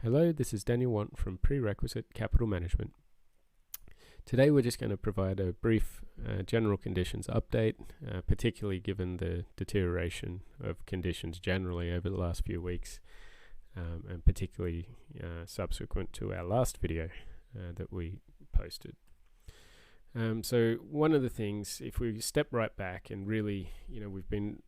Hello, this is Daniel Want from Prerequisite Capital Management. Today we're just going to provide a brief general conditions update, particularly given the deterioration of conditions generally over the last few weeks, and particularly subsequent to our last video that we posted. So one of the things, if we step right back and really, we've been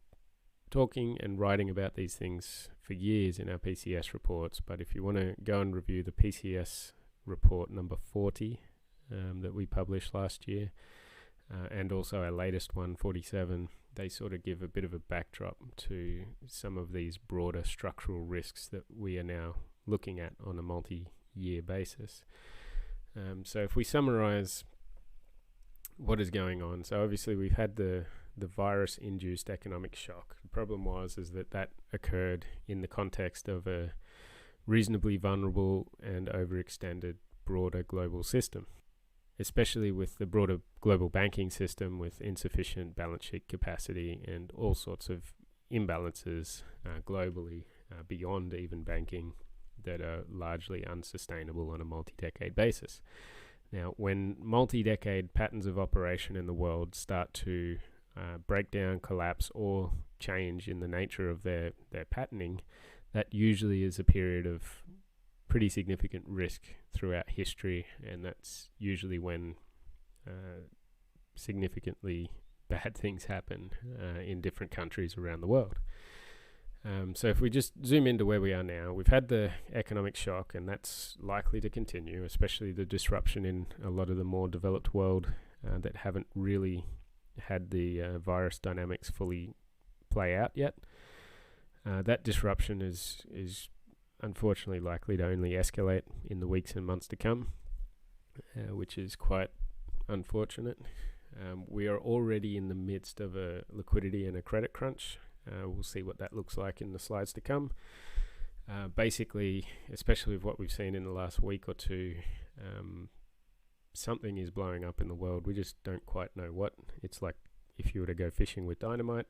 talking and writing about these things for years in our PCS reports, but if you want to go and review the PCS report number 40 that we published last year, and also our latest one, 47, they sort of give a bit of a backdrop to some of these broader structural risks that we are now looking at on a multi-year basis. So if we summarize what is going on, so obviously we've had the virus-induced economic shock. The problem is that occurred in the context of a reasonably vulnerable and overextended broader global system, especially with the broader global banking system with insufficient balance sheet capacity and all sorts of imbalances globally beyond even banking that are largely unsustainable on a multi-decade basis. Now, when multi-decade patterns of operation in the world start to break down, collapse, or change in the nature of their patterning, that usually is a period of pretty significant risk throughout history, and that's usually when significantly bad things happen in different countries around the world. So if we just zoom into where we are now, we've had the economic shock, and that's likely to continue, especially the disruption in a lot of the more developed world that haven't really had the virus dynamics fully play out yet. That disruption is unfortunately likely to only escalate in the weeks and months to come, which is quite unfortunate. We are already in the midst of a liquidity and a credit crunch. We'll see what that looks like in the slides to come. Basically, especially with what we've seen in the last week or two, something is blowing up in the world. We just don't quite know what. It's like if you were to go fishing with dynamite.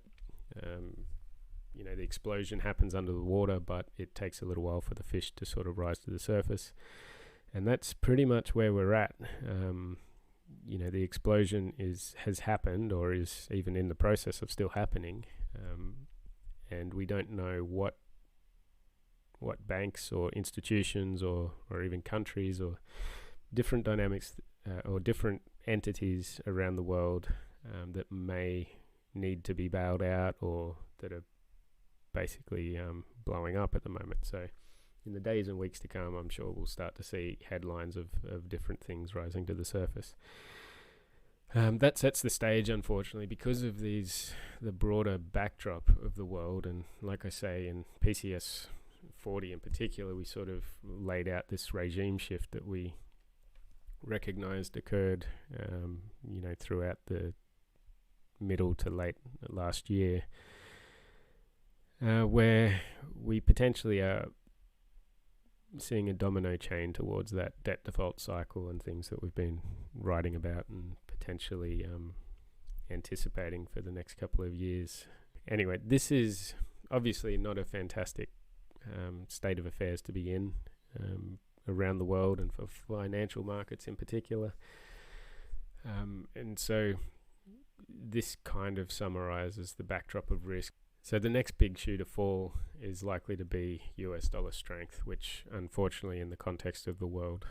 The explosion happens under the water, but it takes a little while for the fish to sort of rise to the surface. And that's pretty much where we're at. The explosion has happened, or is even in the process of still happening. And we don't know what banks or institutions or even countries or different dynamics or different entities around the world that may need to be bailed out or that are basically blowing up at the moment. So in the days and weeks to come, I'm sure we'll start to see headlines of different things rising to the surface. That sets the stage, unfortunately, because of the broader backdrop of the world. And like I say, in PCS 40 in particular, we sort of laid out this regime shift that we recognized occurred, throughout the middle to late last year, where we potentially are seeing a domino chain towards that debt default cycle and things that we've been writing about and potentially anticipating for the next couple of years. Anyway, this is obviously not a fantastic state of affairs to be in around the world and for financial markets in particular. And so this kind of summarizes the backdrop of risk. So the next big shoe to fall is likely to be US dollar strength, which unfortunately in the context of the world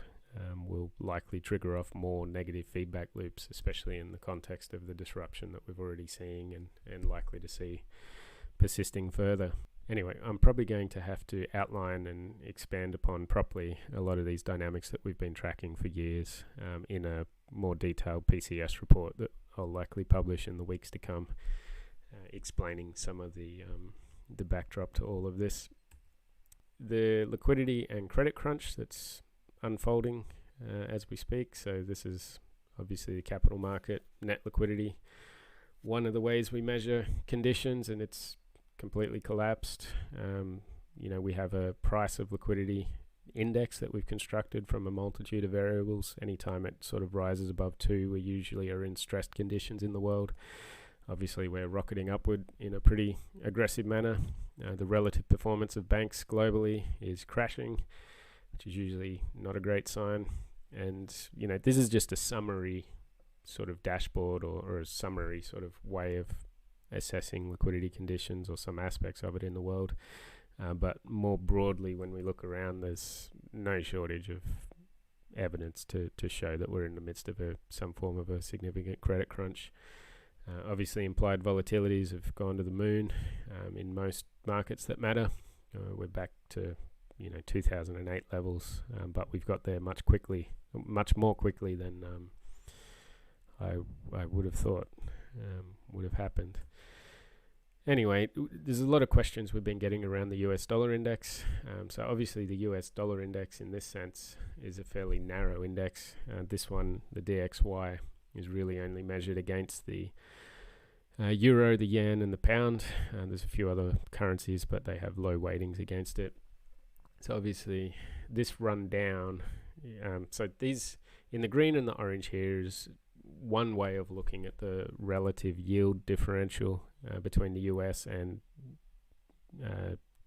will likely trigger off more negative feedback loops, especially in the context of the disruption that we've already seen and likely to see persisting further. Anyway, I'm probably going to have to outline and expand upon properly a lot of these dynamics that we've been tracking for years in a more detailed PCS report that I'll likely publish in the weeks to come, explaining some of the backdrop to all of this. The liquidity and credit crunch that's unfolding as we speak. So this is obviously the capital market net liquidity. One of the ways we measure conditions, and it's completely collapsed. We have a price of liquidity index that we've constructed from a multitude of variables. Anytime it sort of rises above 2, we usually are in stressed conditions in the world. Obviously, we're rocketing upward in a pretty aggressive manner. The relative performance of banks globally is crashing. which is usually not a great sign. And, this is just a summary sort of dashboard or a summary sort of way of assessing liquidity conditions or some aspects of it in the world. But more broadly, when we look around, there's no shortage of evidence to show that we're in the midst of some form of a significant credit crunch. Obviously, implied volatilities have gone to the moon in most markets that matter. We're back to 2008 levels, but we've got there much more quickly than I would have thought would have happened. Anyway, there's a lot of questions we've been getting around the US dollar index. So obviously the US dollar index in this sense is a fairly narrow index. This one, the DXY, is really only measured against the euro, the yen, and the pound. There's a few other currencies, but they have low weightings against it. So obviously this run down, so these in the green and the orange here is one way of looking at the relative yield differential between the US and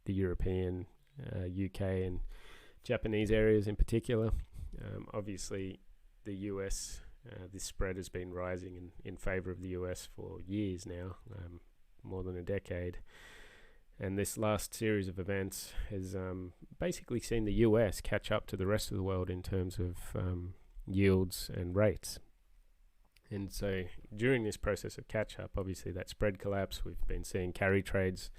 the European, UK and Japanese areas in particular. Obviously the US, this spread has been rising in favor of the US for years now, more than a decade. And this last series of events has basically seen the US catch up to the rest of the world in terms of yields and rates. And so during this process of catch-up, obviously that spread collapse, we've been seeing carry trades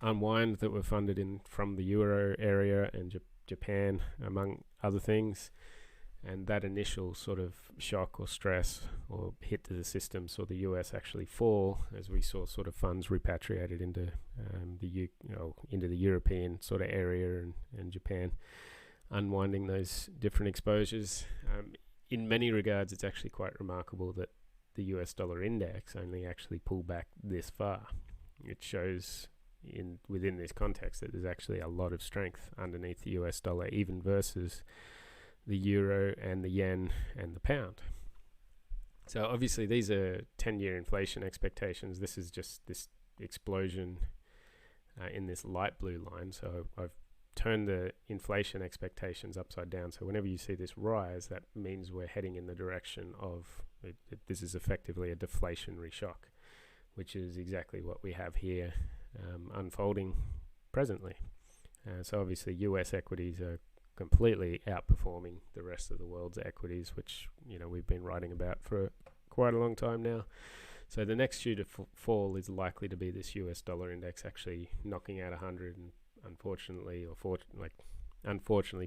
unwind that were funded from the euro area and Japan, among other things. And that initial sort of shock or stress or hit to the system saw the US actually fall as we saw sort of funds repatriated into into the European sort of area and Japan, unwinding those different exposures. In many regards, it's actually quite remarkable that the US dollar index only actually pulled back this far. It shows within this context that there's actually a lot of strength underneath the US dollar, even versus the euro and the yen and the pound. So obviously these are 10-year inflation expectations. This is just this explosion in this light blue line. So I've turned the inflation expectations upside down. So whenever you see this rise, that means we're heading in the direction of this is effectively a deflationary shock, which is exactly what we have here unfolding presently. So obviously US equities are completely outperforming the rest of the world's equities, which we've been writing about for quite a long time now. So the next shoe to fall is likely to be this US dollar index actually knocking out 100 and unfortunately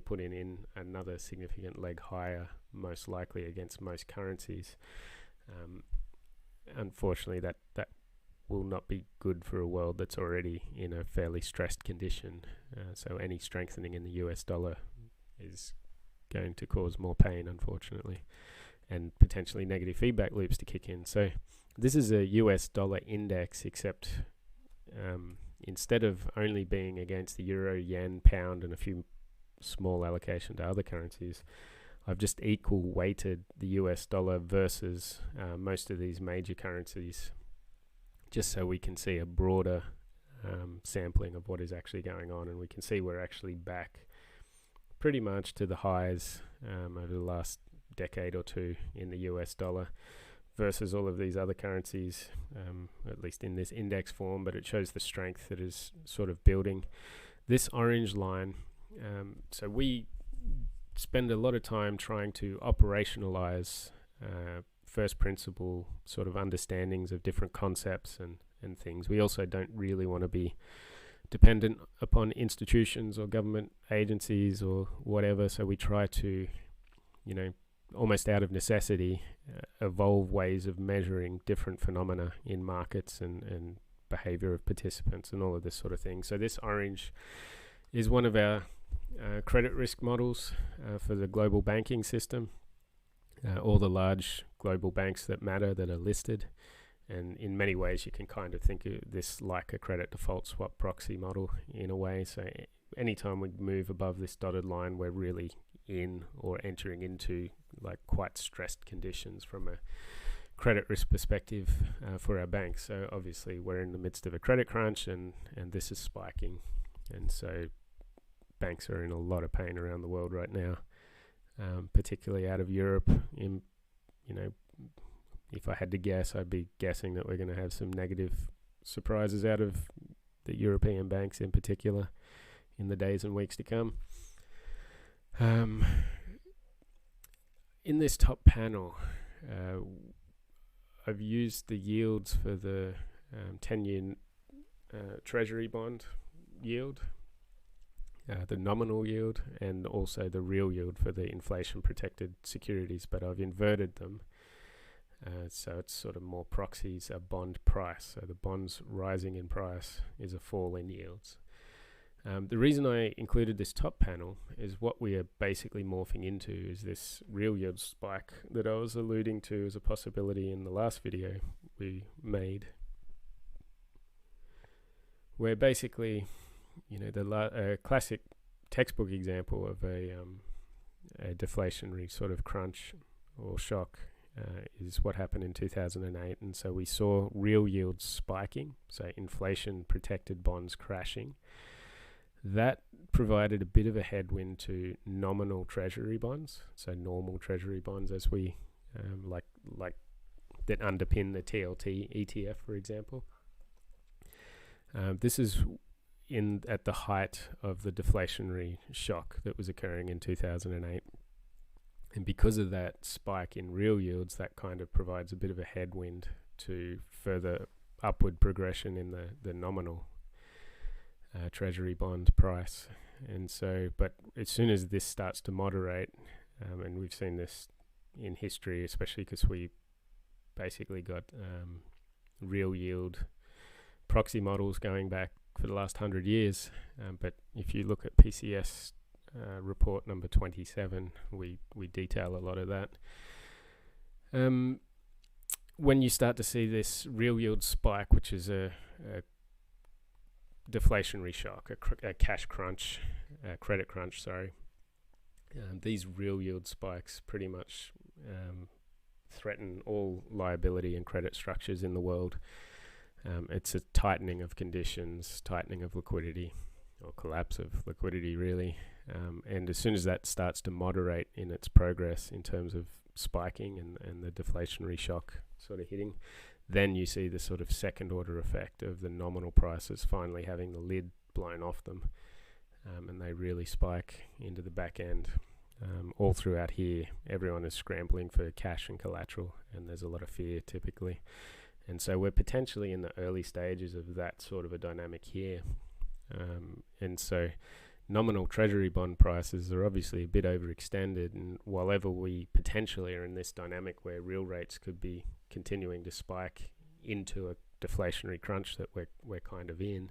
putting in another significant leg higher, most likely against most currencies. Unfortunately, that will not be good for a world that's already in a fairly stressed condition. So any strengthening in the US dollar is going to cause more pain, unfortunately, and potentially negative feedback loops to kick in. So this is a US dollar index, except instead of only being against the euro, yen, pound, and a few small allocation to other currencies, I've just equal weighted the US dollar versus most of these major currencies, just so we can see a broader sampling of what is actually going on. And we can see we're actually back pretty much to the highs over the last decade or two in the US dollar versus all of these other currencies, at least in this index form, but it shows the strength that is sort of building. This orange line, so we spend a lot of time trying to operationalize first principle sort of understandings of different concepts and things. We also don't really want to be dependent upon institutions or government agencies or whatever, so we try to, almost out of necessity, evolve ways of measuring different phenomena in markets and behavior of participants and all of this sort of thing. So this orange is one of our credit risk models for the global banking system, all the large global banks that matter that are listed. And in many ways, you can kind of think of this like a credit default swap proxy model in a way. So anytime we move above this dotted line, we're really in or entering into like quite stressed conditions from a credit risk perspective for our banks. So obviously we're in the midst of a credit crunch and this is spiking. And so banks are in a lot of pain around the world right now, particularly out of Europe. If I had to guess, I'd be guessing that we're going to have some negative surprises out of the European banks in particular in the days and weeks to come. In this top panel, I've used the yields for the 10-year Treasury bond yield, the nominal yield, and also the real yield for the inflation-protected securities, but I've inverted them. So it's sort of more proxies a bond price. So the bonds rising in price is a fall in yields. The reason I included this top panel is what we are basically morphing into is this real yield spike that I was alluding to as a possibility in the last video we made, where basically, the classic textbook example of a deflationary sort of crunch or shock is what happened in 2008. And so we saw real yields spiking, so inflation protected bonds crashing. That provided a bit of a headwind to nominal treasury bonds, so normal treasury bonds as we like that underpin the TLT ETF, for example. This is at the height of the deflationary shock that was occurring in 2008. And because of that spike in real yields, that kind of provides a bit of a headwind to further upward progression in the nominal treasury bond price. And so, but as soon as this starts to moderate, and we've seen this in history, especially because we basically got real yield proxy models going back for the last 100 years. But if you look at PCS report number 27, we detail a lot of that. When you start to see this real yield spike, which is a deflationary shock, a cash crunch, credit crunch, these real yield spikes pretty much threaten all liability and credit structures in the world. It's a tightening of conditions, tightening of liquidity, or collapse of liquidity, really. And as soon as that starts to moderate in its progress in terms of spiking and the deflationary shock sort of hitting, then you see the sort of second order effect of the nominal prices finally having the lid blown off them, and they really spike into the back end. All throughout here, everyone is scrambling for cash and collateral, and there's a lot of fear typically. And so we're potentially in the early stages of that sort of a dynamic here. And so nominal treasury bond prices are obviously a bit overextended, and while ever we potentially are in this dynamic where real rates could be continuing to spike into a deflationary crunch that we're kind of in,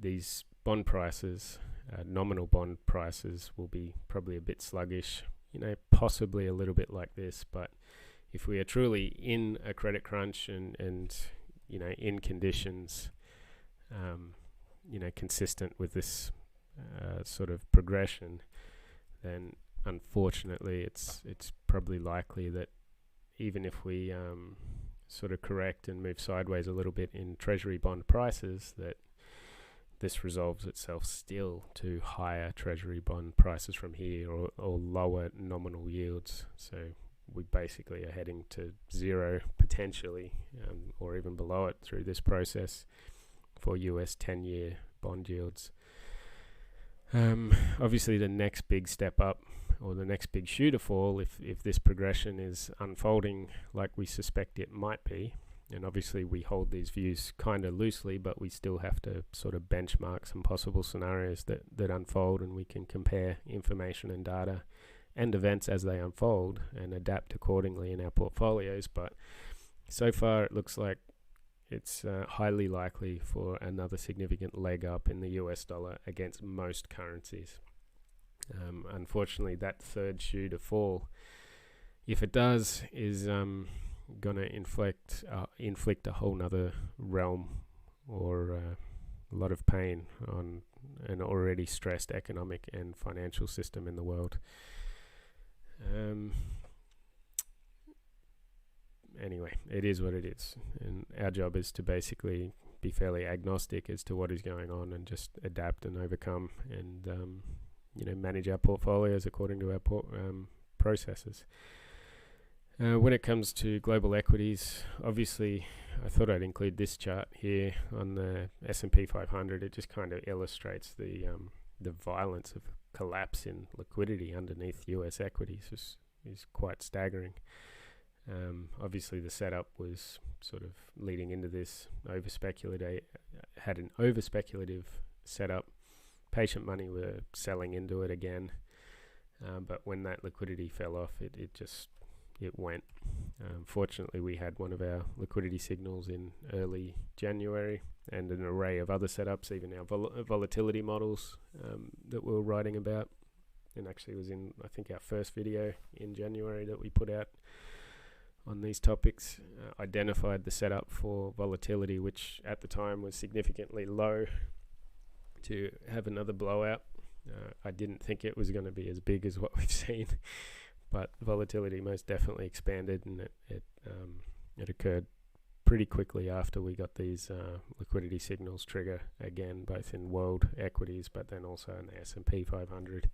these bond prices, nominal bond prices, will be probably a bit sluggish, possibly a little bit like this. But if we are truly in a credit crunch and in conditions consistent with this sort of progression, then unfortunately it's probably likely that even if we sort of correct and move sideways a little bit in treasury bond prices, that this resolves itself still to higher treasury bond prices from here, or lower nominal yields. So we basically are heading to zero potentially, or even below it through this process for US 10-year bond yields. Obviously the next big step up, or the next big shoe to fall, if this progression is unfolding like we suspect it might be, and obviously we hold these views kind of loosely, but we still have to sort of benchmark some possible scenarios that unfold, and we can compare information and data and events as they unfold and adapt accordingly in our portfolios. But so far it looks like it's highly likely for another significant leg up in the US dollar against most currencies. Unfortunately, that third shoe to fall, if it does, is going to inflict a whole nother realm, or a lot of pain on an already stressed economic and financial system in the world. Anyway, it is what it is, and our job is to basically be fairly agnostic as to what is going on and just adapt and overcome and manage our portfolios according to our processes. When it comes to global equities, obviously I thought I'd include this chart here on the S&P 500. It just kind of illustrates the violence of collapse in liquidity underneath US equities is quite staggering. Obviously the setup was sort of leading into this had an over-speculative setup. Patient money were selling into it again, but when that liquidity fell off, it went. Fortunately, we had one of our liquidity signals in early January and an array of other setups, even our volatility models that we were writing about, and actually was in, I think, our first video in January that we put out on these topics, identified the setup for volatility, which at the time was significantly low, to have another blowout. I didn't think it was going to be as big as what we've seen, but volatility most definitely expanded, and it occurred pretty quickly after we got these liquidity signals trigger again, both in world equities, but then also in the S&P 500.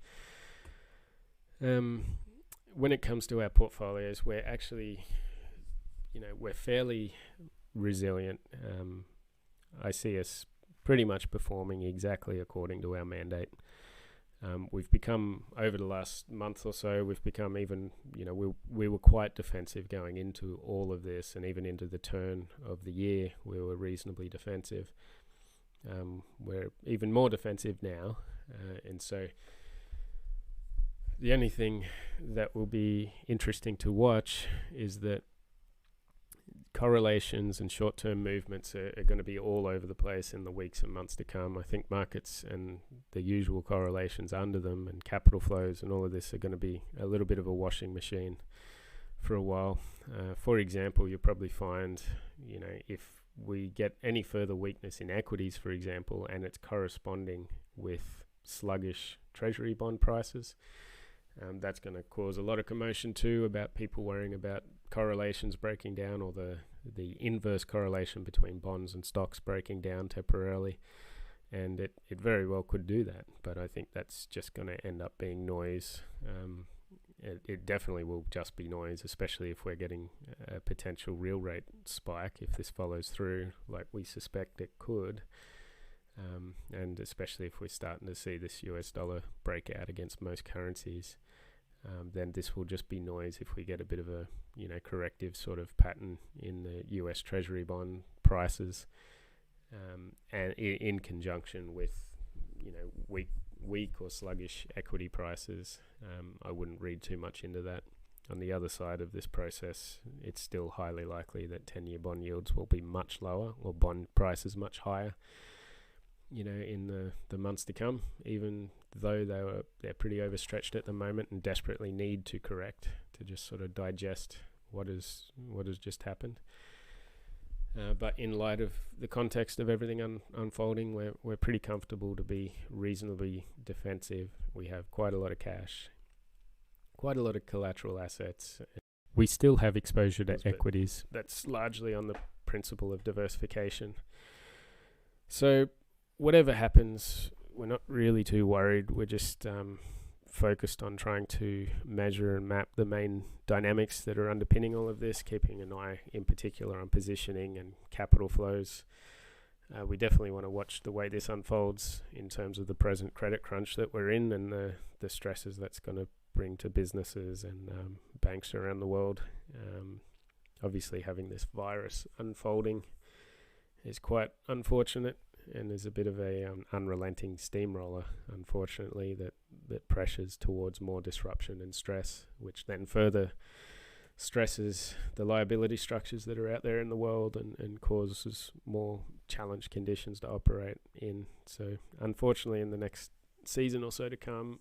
When it comes to our portfolios, we're actually, we're fairly resilient. I see us pretty much performing exactly according to our mandate. We've become, over the last month or so, we've become even, we were quite defensive going into all of this, and even into the turn of the year, we were reasonably defensive. We're even more defensive now, and so the only thing that will be interesting to watch is that correlations and short-term movements are going to be all over the place in the weeks and months to come. I think markets and the usual correlations under them and capital flows and all of this are going to be a little bit of a washing machine for a while. For example, you'll probably find, if we get any further weakness in equities, for example, and it's corresponding with sluggish treasury bond prices, that's going to cause a lot of commotion too, about people worrying about correlations breaking down, or the inverse correlation between bonds and stocks breaking down temporarily. And it very well could do that, but I think that's just going to end up being noise. It definitely will just be noise, especially if we're getting a potential real rate spike, if this follows through like we suspect it could. And especially if we're starting to see this US dollar break out against most currencies, then this will just be noise if we get a bit of a corrective sort of pattern in the US Treasury bond prices, and in conjunction with weak or sluggish equity prices. I wouldn't read too much into that. On the other side of this process, it's still highly likely that 10-year bond yields will be much lower, or bond prices much higher, in the months to come, even though they're pretty overstretched at the moment and desperately need to correct to just sort of digest what has just happened. But in light of the context of everything unfolding, we're pretty comfortable to be reasonably defensive. We have quite a lot of cash, quite a lot of collateral assets. We still have exposure to equities. That's largely on the principle of diversification. So whatever happens, we're not really too worried. We're just focused on trying to measure and map the main dynamics that are underpinning all of this, keeping an eye in particular on positioning and capital flows. We definitely want to watch the way this unfolds in terms of the present credit crunch that we're in, and the stresses that's going to bring to businesses and banks around the world. Obviously, having this virus unfolding is quite unfortunate, and there's a bit of a unrelenting steamroller, unfortunately, that pressures towards more disruption and stress, which then further stresses the liability structures that are out there in the world and causes more challenged conditions to operate in. So unfortunately, in the next season or so to come,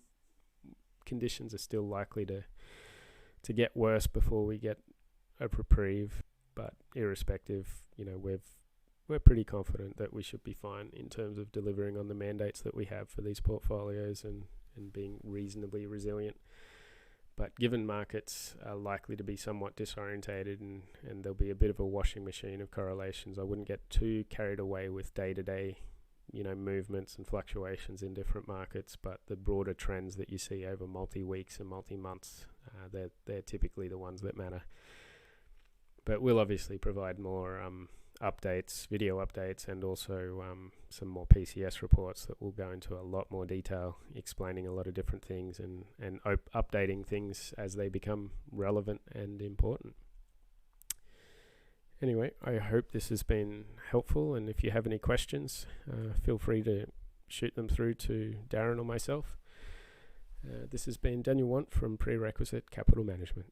conditions are still likely to get worse before we get a reprieve. But irrespective, we're pretty confident that we should be fine in terms of delivering on the mandates that we have for these portfolios and being reasonably resilient. But given markets are likely to be somewhat disorientated and there'll be a bit of a washing machine of correlations, I wouldn't get too carried away with day-to-day movements and fluctuations in different markets, but the broader trends that you see over multi-weeks and multi-months, they're typically the ones that matter. But we'll obviously provide more updates, video updates, and also some more PCS reports that will go into a lot more detail, explaining a lot of different things and updating things as they become relevant and important. Anyway, I hope this has been helpful, and if you have any questions, feel free to shoot them through to Darren or myself. This has been Daniel Want from Prerequisite Capital Management.